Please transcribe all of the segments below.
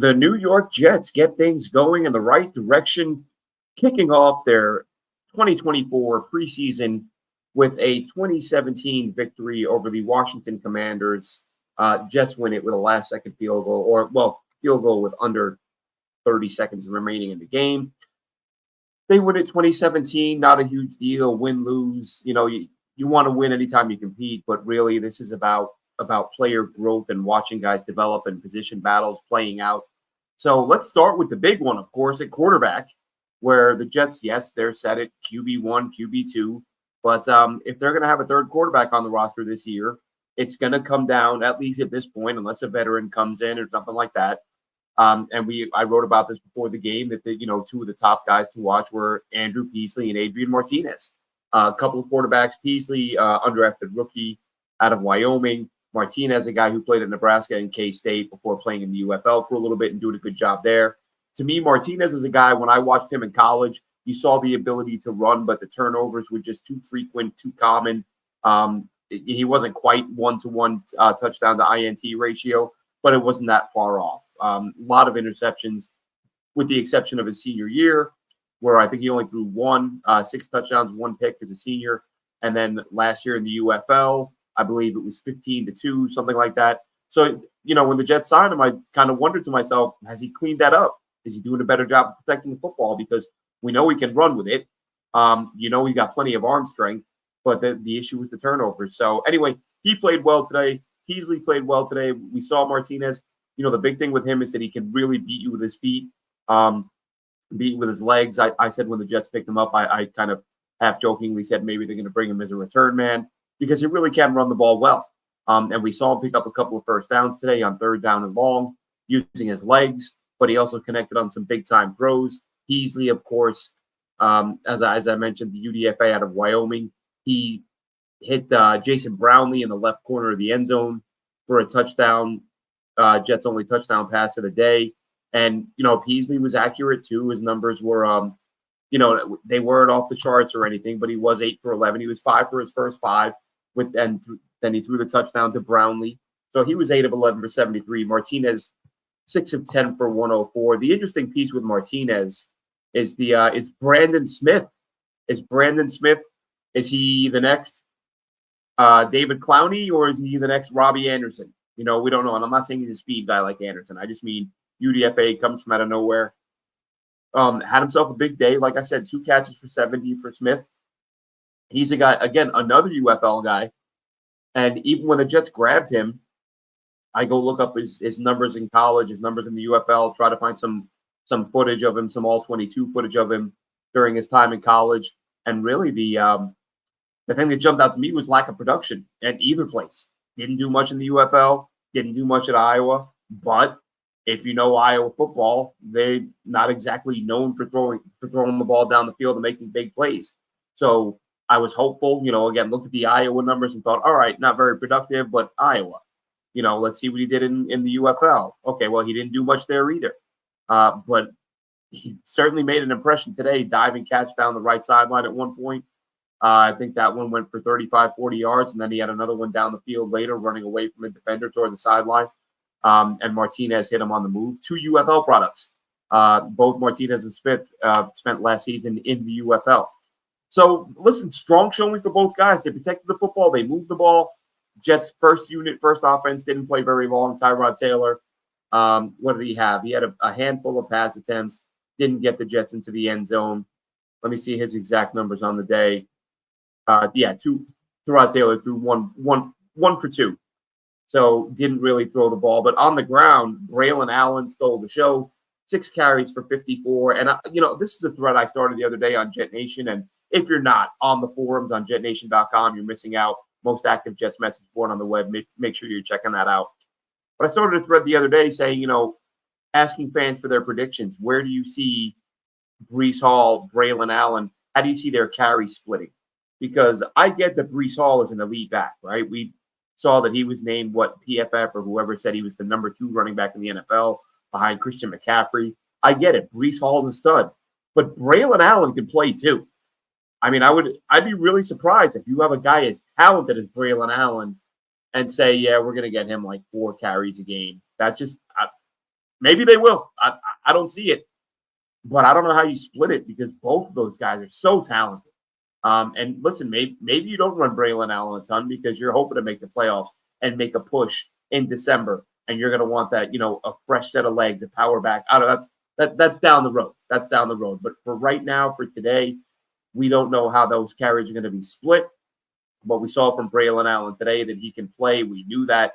The New York Jets get things going in the right direction, kicking off their 2024 preseason with a 2017 victory over the Washington Commanders. Jets win it with a last-second field goal, field goal with under 30 seconds remaining in the game. They win it 2017, not a huge deal, win-lose. You want to win anytime you compete, but really this is about player growth and watching guys develop and position battles playing out. So let's start with the big one, of course, at quarterback, where the Jets, yes, they're set at QB1, QB2. But if they're going to have a third quarterback on the roster this year, it's going to come down, at least at this point, unless a veteran comes in or something like that. I wrote about this before the game that two of the top guys to watch were Andrew Peasley and Adrian Martinez. A couple of quarterbacks, Peasley, undrafted rookie out of Wyoming. Martinez, a guy who played at Nebraska and K-State before playing in the UFL for a little bit and doing a good job there. To me, Martinez is a guy, when I watched him in college, you saw the ability to run, but the turnovers were just too frequent, too common. He wasn't quite one-to-one touchdown to INT ratio, but it wasn't that far off. A lot of interceptions, with the exception of his senior year, where I think he only threw 6 touchdowns, 1 pick as a senior. And then last year in the UFL, I believe it was 15-2, something like that. So, when the Jets signed him, I kind of wondered to myself, has he cleaned that up? Is he doing a better job of protecting the football? Because we know he can run with it. He got plenty of arm strength, but the issue was the turnovers. So anyway, he played well today. Peasley played well today. We saw Martinez. The big thing with him is that he can really beat you with his feet, beat you with his legs. I said when the Jets picked him up, I kind of half jokingly said maybe they're going to bring him as a return man because he really can run the ball well. And we saw him pick up a couple of first downs today on 3rd down and long using his legs, but he also connected on some big-time throws. Peasley, of course, as I mentioned, the UDFA out of Wyoming, he hit Jason Brownlee in the left corner of the end zone for a touchdown. Jets' only touchdown pass of the day. And, Peasley was accurate too. His numbers were, they weren't off the charts or anything, but he was 8 for 11. He was 5 for his first 5, then he threw the touchdown to Brownlee. So he was 8 of 11 for 73. Martinez, 6 of 10 for 104. The interesting piece with Martinez is is Brandon Smith. Is he the next David Clowney, or is he the next Robbie Anderson? We don't know. And I'm not saying he's a speed guy like Anderson. I just mean UDFA comes from out of nowhere. Had himself a big day. Like I said, 2 catches for 70 for Smith. He's a guy, again, another UFL guy. And even when the Jets grabbed him, I go look up his numbers in college, his numbers in the UFL, try to find some footage of him, some all-22 footage of him during his time in college. And really the thing that jumped out to me was lack of production at either place. Didn't do much in the UFL, didn't do much at Iowa. But if you know Iowa football, they're not exactly known for throwing the ball down the field and making big plays. So I was hopeful, again, looked at the Iowa numbers and thought, all right, not very productive, but Iowa. Let's see what he did in the UFL. Okay, well, he didn't do much there either. But he certainly made an impression today, diving catch down the right sideline at one point. I think that one went for 35, 40 yards, and then he had another one down the field later, running away from a defender toward the sideline. And Martinez hit him on the move. 2 UFL products. Both Martinez and Smith spent last season in the UFL. So, listen, strong showing for both guys. They protected the football. They moved the ball. Jets' first offense didn't play very long. Tyrod Taylor, what did he have? He had a handful of pass attempts, didn't get the Jets into the end zone. Let me see his exact numbers on the day. Tyrod Taylor threw one for 2. So didn't really throw the ball. But on the ground, Braylon Allen stole the show. 6 carries for 54. And, this is a thread I started the other day on JetNation. And if you're not on the forums on JetNation.com, you're missing out. Most active Jets message board on the web. Make sure you're checking that out. But I started a thread the other day saying, asking fans for their predictions. Where do you see Breece Hall, Braylon Allen? How do you see their carry splitting? Because I get that Breece Hall is an elite back, right? We saw that he was named PFF or whoever said he was the number 2 running back in the NFL behind Christian McCaffrey. I get it. Breece Hall is a stud. But Braylon Allen can play too. I mean, I'd be really surprised if you have a guy as talented as Braylon Allen and say, yeah, we're going to get him like 4 carries a game. That just Maybe they will. I don't see it, but I don't know how you split it because both of those guys are so talented. And listen, maybe you don't run Braylon Allen a ton because you're hoping to make the playoffs and make a push in December, and you're going to want that, a fresh set of legs, a power back. I don't know. That's down the road. That's down the road. But for right now, for today, we don't know how those carries are going to be split. But we saw from Braylon Allen today that he can play. We knew that.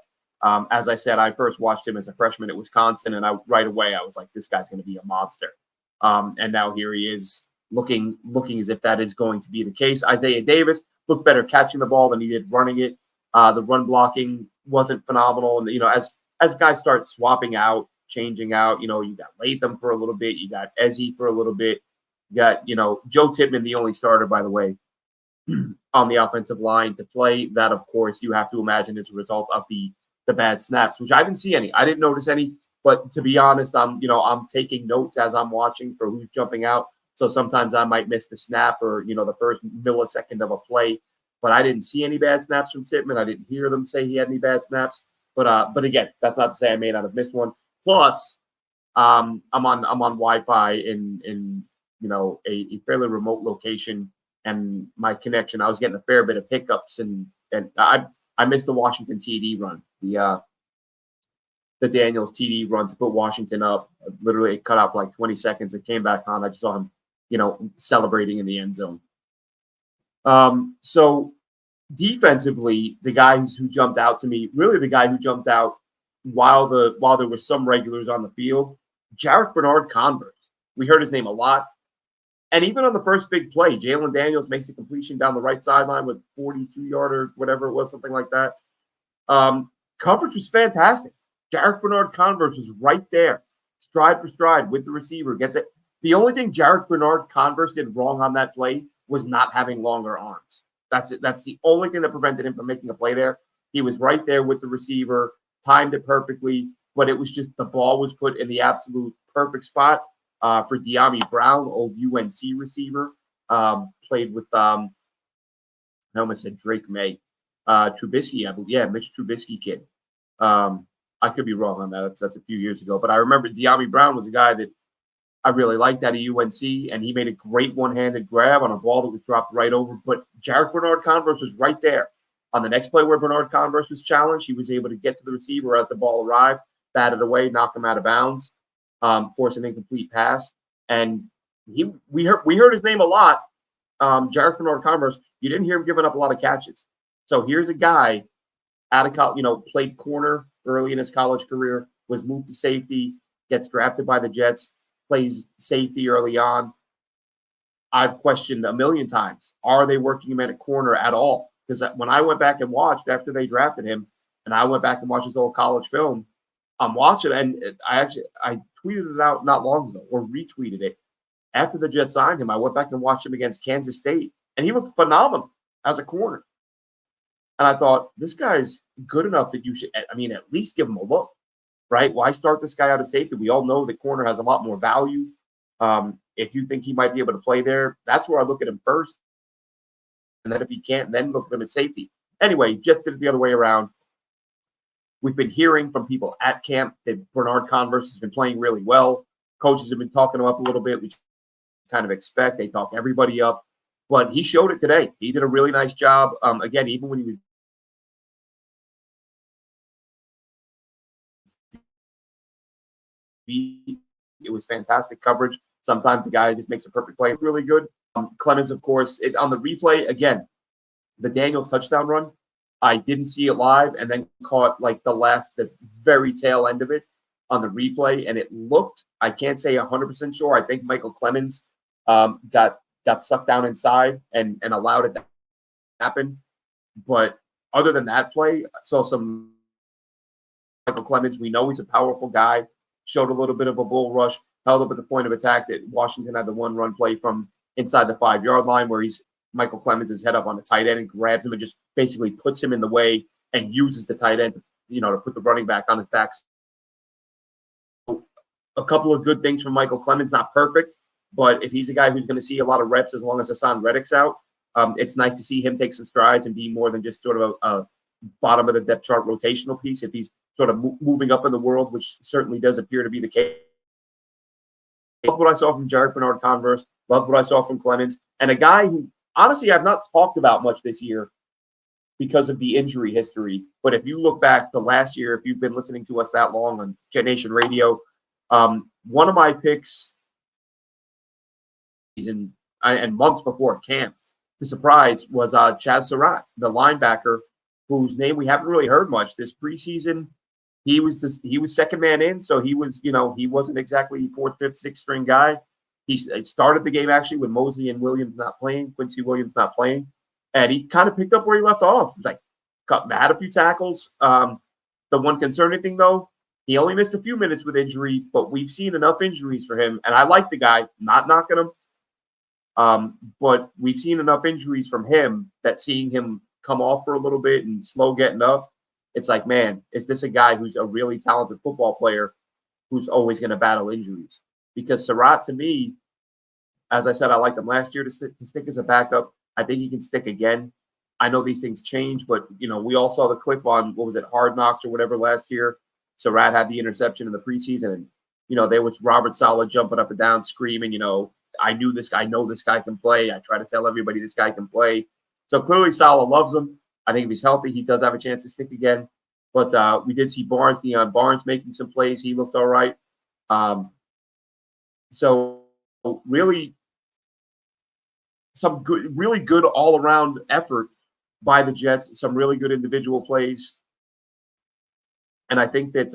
As I said, I first watched him as a freshman at Wisconsin, and right away I was like, this guy's going to be a monster. And now here he is looking as if that is going to be the case. Isaiah Davis looked better catching the ball than he did running it. The run blocking wasn't phenomenal. And, as guys start swapping out, changing out, you got Latham for a little bit. You got Ezzy for a little bit. You got, Joe Tippmann, the only starter, by the way, on the offensive line to play. That, of course, you have to imagine is a result of the bad snaps, which I didn't see any. I didn't notice any. But to be honest, I'm taking notes as I'm watching for who's jumping out. So sometimes I might miss the snap or, the first millisecond of a play. But I didn't see any bad snaps from Tippmann. I didn't hear them say he had any bad snaps. But again, that's not to say I may not have missed one. Plus, I'm on Wi-Fi in a fairly remote location, and my connection, I was getting a fair bit of hiccups, and I missed the Washington TD run, the Daniels TD run to put Washington up. Literally, it cut out for like 20 seconds. It came back on. I just saw him, celebrating in the end zone. So defensively, the guys who jumped out to me, really the guy who jumped out while there were some regulars on the field, Jarek Bernard-Converse. We heard his name a lot. And even on the first big play, Jalen Daniels makes a completion down the right sideline with 42-yarder, whatever it was, something like that. Coverage was fantastic. Jarek Bernard-Converse was right there, stride for stride with the receiver. Gets it. The only thing Jarek Bernard-Converse did wrong on that play was not having longer arms. That's it. That's the only thing that prevented him from making a play there. He was right there with the receiver, timed it perfectly, but it was just the ball was put in the absolute perfect spot for De'Ami Brown, old UNC receiver. Played with, I almost said Drake May. Trubisky, I believe. Yeah, Mitch Trubisky kid. I could be wrong on that. That's a few years ago. But I remember De'Ami Brown was a guy that I really liked out of UNC, and he made a great one-handed grab on a ball that was dropped right over. But Jarek Bernard-Converse was right there. On the next play where Bernard-Converse was challenged, he was able to get to the receiver as the ball arrived, bat it away, knock him out of bounds, force an incomplete pass. And we heard his name a lot. Jarek Bernard-Converse, you didn't hear him giving up a lot of catches. So here's a guy out of college, played corner early in his college career, was moved to safety, gets drafted by the Jets, plays safety early on. I've questioned a million times, are they working him at a corner at all? Because when I went back and watched after they drafted him, and I went back and watched his old college film, I'm watching, and I tweeted it out not long ago, or retweeted it. After the Jets signed him, I went back and watched him against Kansas State, and he looked phenomenal as a corner. And I thought, this guy's good enough that you should, at least give him a look, right? Why start this guy out of safety? We all know the corner has a lot more value. If you think he might be able to play there, that's where I look at him first. And then if he can't, then look at him at safety. Anyway, Jets did it the other way around. We've been hearing from people at camp that Bernard-Converse has been playing really well. Coaches have been talking him up a little bit, which kind of expect. They talk everybody up. But he showed it today. He did a really nice job. Again, even when he was it was fantastic coverage. Sometimes the guy just makes a perfect play. Really good. Clemens, of course, on the replay, again, the Daniels touchdown run, I didn't see it live and then caught like the very tail end of it on the replay. And it looked, I can't say 100% sure. I think Michael Clemens got sucked down inside and allowed it to happen. But other than that play, I saw some Michael Clemens. We know he's a powerful guy. Showed a little bit of a bull rush, held up at the point of attack that Washington had the one run play from inside the 5-yard line where Michael Clemens is head up on the tight end and grabs him and just basically puts him in the way and uses the tight end to put the running back on his back. So a couple of good things from Michael Clemens, not perfect, but if he's a guy who's going to see a lot of reps as long as Hassan Reddick's out, it's nice to see him take some strides and be more than just sort of a bottom of the depth chart rotational piece. If he's sort of moving up in the world, which certainly does appear to be the case. Love what I saw from Jared Bernard-Converse. Love what I saw from Clemens. And a guy who, honestly, I've not talked about much this year because of the injury history. But if you look back to last year, if you've been listening to us that long on JetNation Radio, one of my picks and months before camp, the surprise was Chaz Surratt, the linebacker, whose name we haven't really heard much this preseason. He was second man in, so he wasn't exactly fourth, fifth, sixth string guy. He started the game actually with Mosley and Williams not playing, Quincy Williams not playing, and he kind of picked up where he left off. Like had a few tackles. The one concerning thing though, he only missed a few minutes with injury, but we've seen enough injuries for him, and I like the guy, not knocking him. But we've seen enough injuries from him that seeing him come off for a little bit and slow getting up, it's like, man, is this a guy who's a really talented football player who's always going to battle injuries? Because Surratt, to me, as I said, I liked him last year to stick as a backup. I think he can stick again. I know these things change, but, we all saw the clip on, what was it, Hard Knocks or whatever last year. Surratt had the interception in the preseason, and, there was Robert Saleh jumping up and down, screaming, I know this guy can play. I try to tell everybody this guy can play. So clearly Saleh loves him. I think if he's healthy, he does have a chance to stick again. But we did see Deion Barnes making some plays. He looked all right. So really some really good all-around effort by the Jets, some really good individual plays. And I think that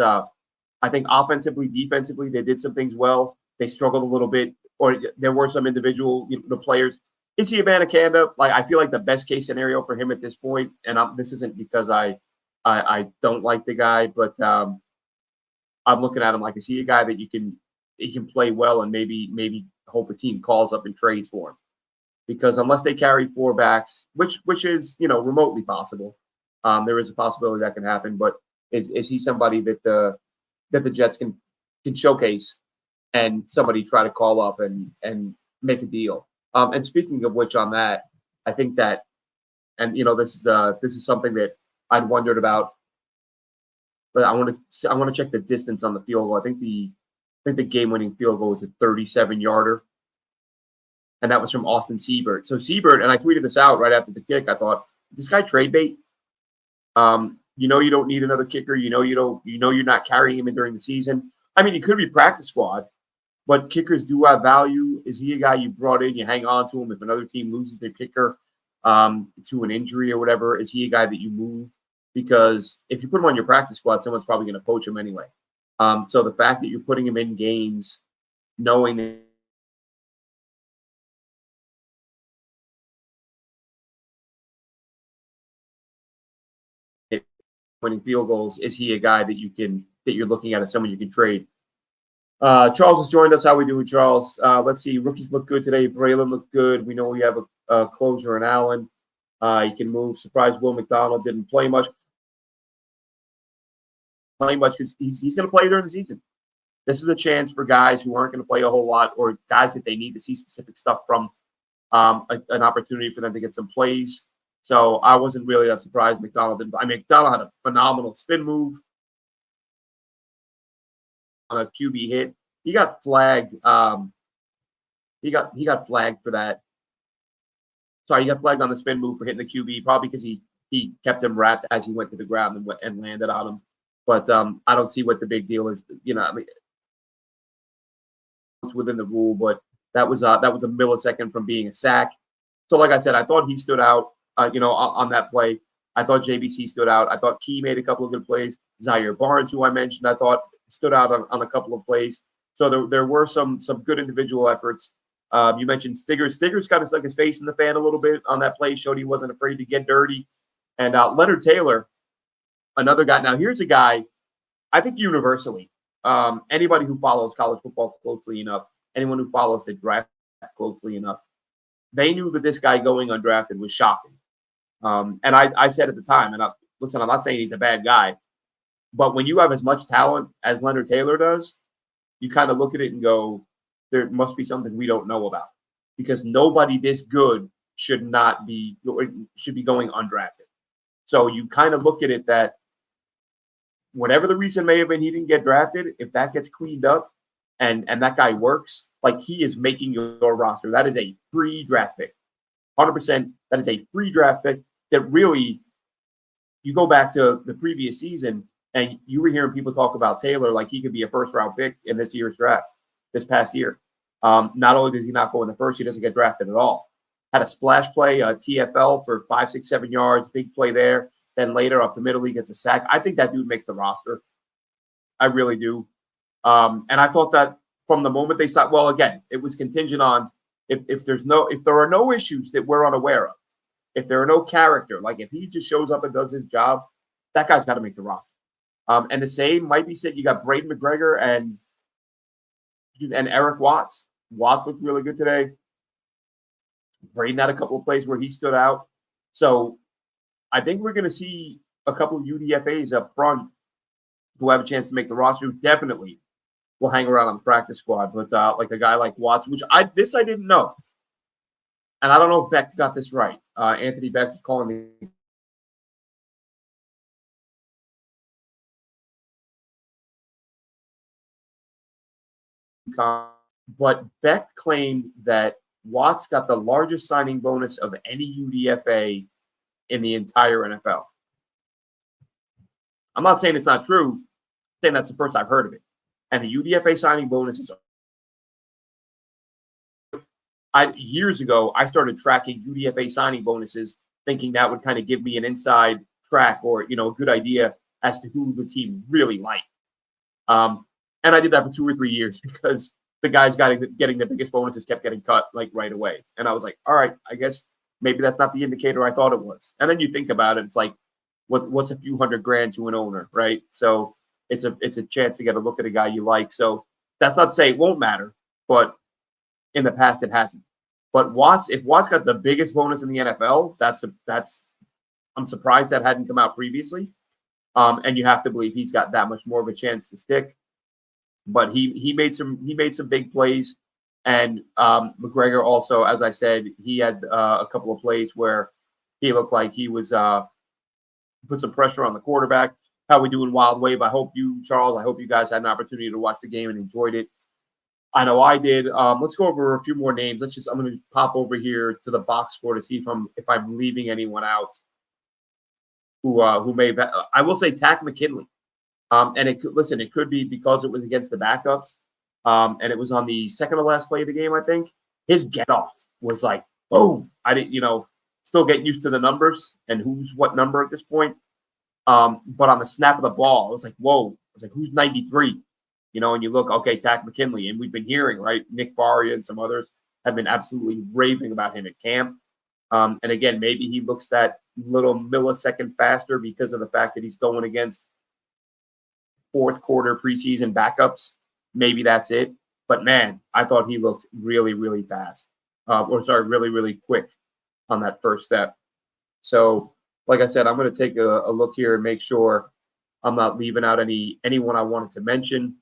offensively, defensively, they did some things well. They struggled a little bit, or there were some individual players. Is he a Abanikanda? Like, I feel like the best case scenario for him at this point, and this isn't because I don't like the guy, but I'm looking at him like, is he a guy that he can play well and maybe hope a team calls up and trades for him? Because unless they carry four backs, which is remotely possible, there is a possibility that can happen. But is he somebody that the Jets can showcase and somebody try to call up and make a deal? And speaking of which, on that, I think that, and this is something that I'd wondered about, but I want to check the distance on the field goal. I think the game-winning field goal was a 37-yarder, and that was from Austin Siebert. So Siebert, and I tweeted this out right after the kick. I thought, this guy trade bait. You don't need another kicker. You're not carrying him in during the season. I mean, he could be practice squad, but kickers do have value. Is he a guy you brought in, you hang on to him if another team loses their kicker to an injury or whatever? Is he a guy that you move? Because if you put him on your practice squad, someone's probably going to poach him anyway. So the fact that you're putting him in games, knowing that winning field goals, is he a guy that you're looking at as someone you can trade? Charles has joined us. How we doing, Charles? Let's see. Rookies look good today. Braylon looked good. We know we have a closer in Allen. He can move. Surprised Will McDonald didn't play much. Because he's going to play during the season. This is a chance for guys who aren't going to play a whole lot, or guys that they need to see specific stuff from, an opportunity for them to get some plays. So I wasn't really that surprised McDonald didn't. I mean, McDonald had a phenomenal spin move on a QB hit. He got flagged. He got flagged for that. Sorry, he got flagged on the spin move for hitting the QB, probably because he kept him wrapped as he went to the ground and landed on him. But I don't see what the big deal is. I mean, it's within the rule, but that was a millisecond from being a sack. So, like I said, I thought he stood out. On that play, I thought JBC stood out. I thought Key made a couple of good plays. Zaire Barnes, who I mentioned, I thought stood out on a couple of plays. So there were some good individual efforts. You mentioned Stiggers. Stiggers kind of stuck his face in the fan a little bit on that play, showed he wasn't afraid to get dirty. And Leonard Taylor, another guy. Now, here's a guy, I think universally, anybody who follows college football closely enough, anyone who follows the draft closely enough, they knew that this guy going undrafted was shocking. And I said at the time, and listen, I'm not saying he's a bad guy, but when you have as much talent as Leonard Taylor does, you kind of look at it and go, there must be something we don't know about, because nobody this good should be going undrafted. So you kind of look at it that whatever the reason may have been he didn't get drafted, if that gets cleaned up and that guy works, like he is making your roster. That is a free draft pick. 100%. That is a free draft pick that really, you go back to the previous season and you were hearing people talk about Taylor like he could be a first-round pick in this year's draft, this past year. Not only does he not go in the first, he doesn't get drafted at all. Had a splash play, a TFL for 5, 6, 7 yards, big play there. Then later up the middle, he gets a sack. I think that dude makes the roster. I really do. And I thought that from the moment they saw, well, again, it was contingent on if there are no issues that we're unaware of, if there are no character, like if he just shows up and does his job, that guy's got to make the roster. And the same might be said. You got Braden McGregor and Eric Watts. Watts looked really good today. Braden had a couple of plays where he stood out. So I think we're going to see a couple of UDFAs up front who have a chance to make the roster, who definitely will hang around on the practice squad. But like a guy like Watts, which I didn't know. And I don't know if Beck got this right. Anthony Beck was calling me. But Beck claimed that Watts got the largest signing bonus of any UDFA in the entire NFL. I'm not saying it's not true. I'm saying that's the first I've heard of it. And the UDFA signing bonuses. Years ago, I started tracking UDFA signing bonuses, thinking that would kind of give me an inside track or a good idea as to who the team really liked. And I did that for 2 or 3 years because the guys getting the biggest bonuses kept getting cut like right away. And I was like, all right, I guess maybe that's not the indicator I thought it was. And then you think about it, it's like, what's a few $100,000 to an owner, right? So it's a chance to get a look at a guy you like. So that's not to say it won't matter, but in the past it hasn't. But if Watts got the biggest bonus in the NFL, I'm surprised that hadn't come out previously. And you have to believe he's got that much more of a chance to stick. But he made some big plays, and McGregor also, as I said, he had a couple of plays where he looked like he was put some pressure on the quarterback. How we do in Wild Wave? I hope you, Charles, I hope you guys had an opportunity to watch the game and enjoyed it. I know I did. Let's go over a few more names. I'm going to pop over here to the box score to see if I'm leaving anyone out who may have. I will say Tack McKinley. And it could be because it was against the backups, and it was on the second to last play of the game. I think his get off was like, oh, I didn't, still getting used to the numbers and who's what number at this point. But on the snap of the ball, it was like, whoa, I was like, who's 93? And you look, okay, Tack McKinley, and we've been hearing, right, Nick Faria and some others have been absolutely raving about him at camp. And again, maybe he looks that little millisecond faster because of the fact that he's going against fourth quarter preseason backups. Maybe that's it. But man, I thought he looked really, really fast. Really, really quick on that first step. So, like I said, I'm going to take a look here and make sure I'm not leaving out anyone I wanted to mention.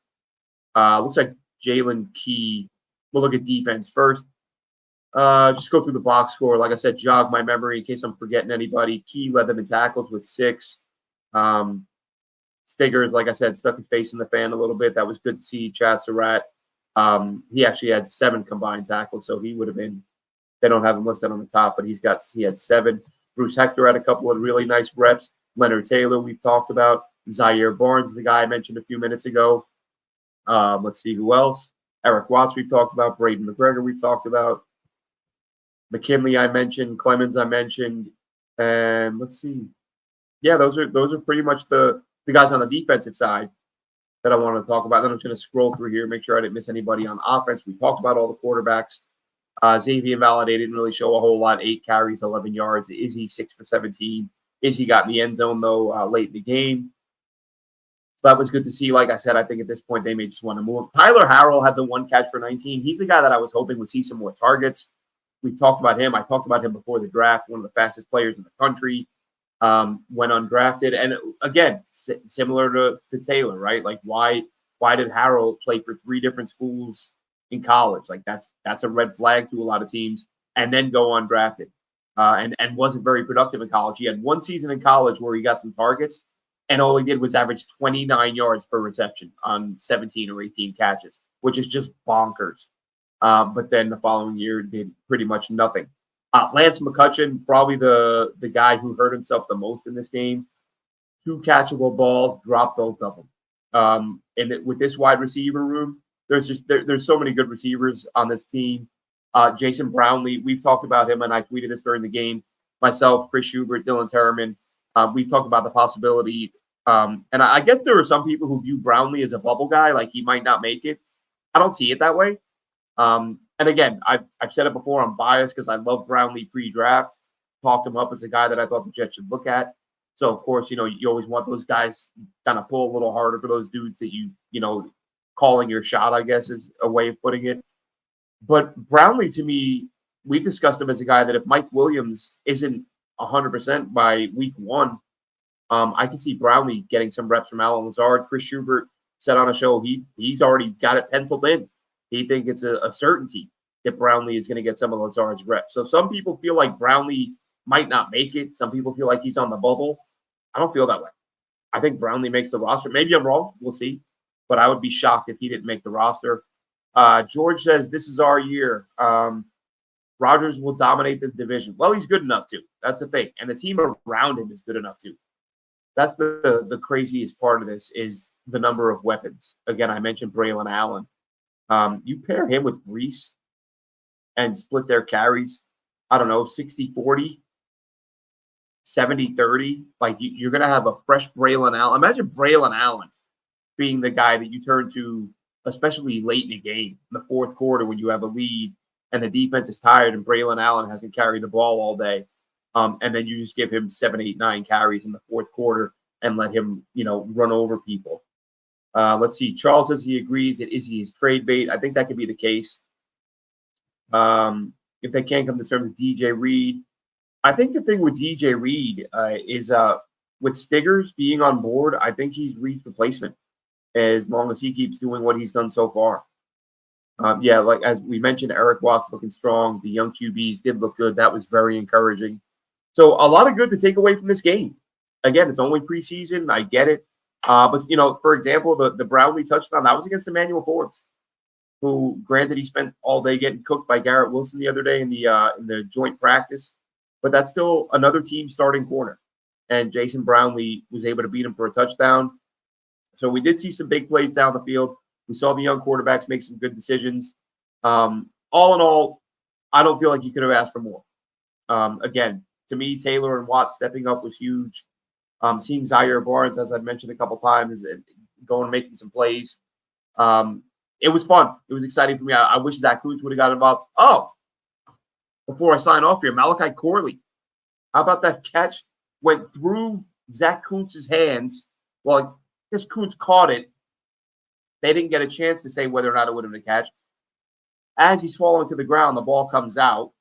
Looks like Jalen Key. We'll look at defense first. Just go through the box score. Like I said, jog my memory in case I'm forgetting anybody. Key led them in tackles with 6. Stiggers, like I said, stuck his face in the fan a little bit. That was good to see. Chad Surratt, he actually had 7 combined tackles, so he would have been. They don't have him listed on the top, but he had 7. Bruce Hector had a couple of really nice reps. Leonard Taylor, we've talked about. Zaire Barnes, the guy I mentioned a few minutes ago. Let's see who else. Eric Watts, we've talked about. Braden McGregor, we've talked about. McKinley, I mentioned. Clemens, I mentioned. And let's see. Yeah, those are pretty much the guys on the defensive side that I want to talk about. Then I'm going to scroll through here, make sure I didn't miss anybody on offense. We talked about all the quarterbacks. Xavier Valade didn't really show a whole lot. 8 carries, 11 yards. Izzy 6 for 17. Izzy got in the end zone, though, late in the game. So that was good to see. Like I said, I think at this point they may just want to move. Tyler Harrell had the 1 catch for 19. He's the guy that I was hoping would see some more targets. We've talked about him. I talked about him before the draft, one of the fastest players in the country. Went undrafted, and again, similar to Taylor, right? Like, why did Harrell play for 3 different schools in college? Like, that's a red flag to a lot of teams, and then go undrafted, and wasn't very productive in college. He had 1 season in college where he got some targets, and all he did was average 29 yards per reception on 17 or 18 catches, which is just bonkers. But then the following year did pretty much nothing. Lance McCutcheon, probably the guy who hurt himself the most in this game. 2 catchable balls, dropped both of them. And with this wide receiver room, there's so many good receivers on this team. Jason Brownlee, we've talked about him, and I tweeted this during the game. Myself, Chris Schubert, Dylan Terraman, we've talked about the possibility. And I guess there are some people who view Brownlee as a bubble guy, like he might not make it. I don't see it that way. And again, I've said it before, I'm biased because I love Brownlee pre-draft. Talked him up as a guy that I thought the Jets should look at. So, of course, you always want those guys kind of pull a little harder for those dudes that calling your shot, I guess, is a way of putting it. But Brownlee, to me, we've discussed him as a guy that if Mike Williams isn't 100% by week 1, I can see Brownlee getting some reps from Allen Lazard. Chris Schubert said on a show he's already got it penciled in. He thinks it's a certainty that Brownlee is going to get some of Lazard's reps. So some people feel like Brownlee might not make it. Some people feel like he's on the bubble. I don't feel that way. I think Brownlee makes the roster. Maybe I'm wrong. We'll see. But I would be shocked if he didn't make the roster. George says, this is our year. Rodgers will dominate the division. Well, he's good enough to. That's the thing. And the team around him is good enough to. That's the craziest part of this is the number of weapons. Again, I mentioned Braylon Allen. You pair him with Reese and split their carries, I don't know, 60-40, 70-30. Like, you're going to have a fresh Braylon Allen. Imagine Braylon Allen being the guy that you turn to, especially late in the game, in the fourth quarter when you have a lead and the defense is tired and Braylon Allen hasn't carried the ball all day. And then you just give him 7, 8, 9 carries in the fourth quarter and let him, run over people. Let's see. Charles says he agrees that Izzy is trade bait. I think that could be the case. If they can't come to terms with DJ Reed, I think the thing with DJ Reed is with Stiggers being on board, I think he's Reed's replacement as long as he keeps doing what he's done so far. Like as we mentioned, Eric Watts looking strong. The young QBs did look good. That was very encouraging. So a lot of good to take away from this game. Again, it's only preseason. I get it. But, for example, the Brownlee touchdown, that was against Emmanuel Forbes, who, granted, he spent all day getting cooked by Garrett Wilson the other day in the joint practice. But that's still another team starting corner. And Jason Brownlee was able to beat him for a touchdown. So we did see some big plays down the field. We saw the young quarterbacks make some good decisions. All in all, I don't feel like you could have asked for more. Again, to me, Taylor and Watts stepping up was huge. Seeing Zaire Barnes, as I've mentioned a couple times, going and making some plays. It was fun. It was exciting for me. I wish Zach Kuntz would have got involved. Oh, before I sign off here, Malachi Corley. How about that catch? Went through Zach Kuntz's hands. Well, I guess Kuntz caught it. They didn't get a chance to say whether or not it would have been a catch. As he's falling to the ground, the ball comes out.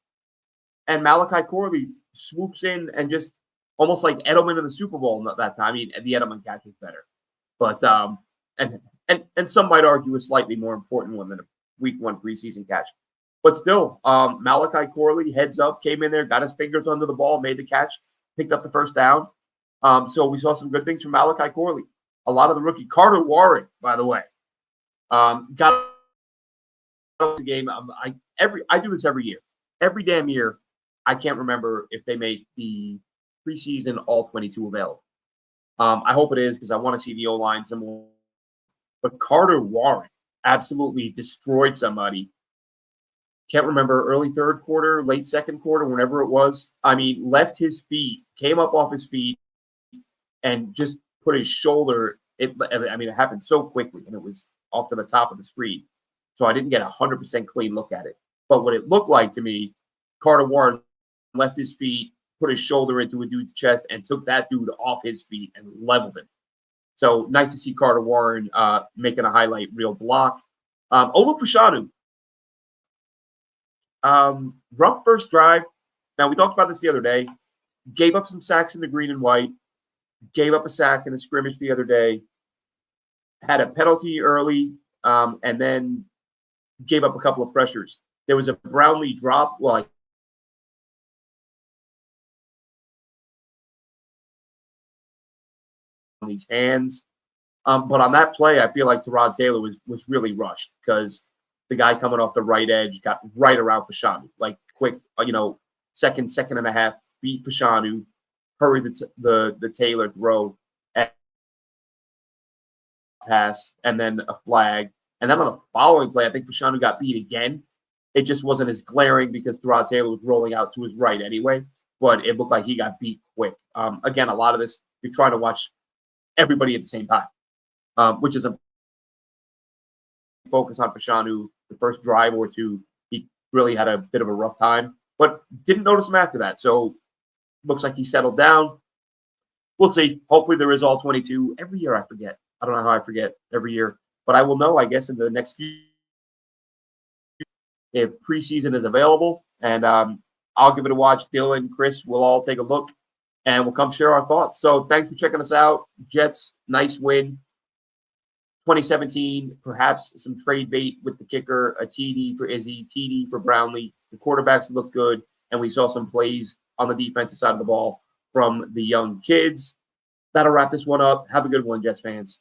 And Malachi Corley swoops in and just almost like Edelman in the Super Bowl that time. I mean, the Edelman catch was better. But and some might argue a slightly more important one than a week 1 preseason catch. But still, Malachi Corley, heads up, came in there, got his fingers under the ball, made the catch, picked up the first down. So we saw some good things from Malachi Corley. A lot of the rookie. Carter Warren, by the way, got the game. I do this every year. Every damn year, I can't remember if they make the preseason all 22 available. I hope it is because I want to see the O-line some more. But Carter Warren absolutely destroyed somebody. Can't remember, early third quarter, late second quarter, whenever it was. I mean, left his feet, came up off his feet, and just put his shoulder. It happened so quickly, and it was off to the top of the screen. So I didn't get a 100% clean look at it. But what it looked like to me, Carter Warren left his feet, put his shoulder into a dude's chest, and took that dude off his feet and leveled him. So nice to see Carter Warren making a highlight reel block. Olu Fashanu. Rough first drive. Now, we talked about this the other day. Gave up some sacks in the green and white. Gave up a sack in the scrimmage the other day. Had a penalty early, and then gave up a couple of pressures. There was a Brownlee drop. Well, these hands. But on that play, I feel like Tyrod Taylor was really rushed because the guy coming off the right edge got right around Fashanu, like quick, second and a half, beat Fashanu, hurry the Taylor throw, pass, and then a flag. And then on the following play, I think Fashanu got beat again. It just wasn't as glaring because Tyrod Taylor was rolling out to his right anyway, but it looked like he got beat quick. Again, a lot of this, you're trying to watch everybody at the same time, which is a focus on Fashanu. The first drive or two, he really had a bit of a rough time, but didn't notice him after that. So looks like he settled down. We'll see. Hopefully there is all 22. Every year I forget. I don't know how I forget every year, but I will know, I guess, in the next few if preseason is available. And I'll give it a watch. Dylan, Chris, we'll all take a look and we'll come share our thoughts. So thanks for checking us out. Jets, nice win. 2017, perhaps some trade bait with the kicker, a TD for Izzy, TD for Brownlee. The quarterbacks look good, and we saw some plays on the defensive side of the ball from the young kids. That'll wrap this one up. Have a good one, Jets fans.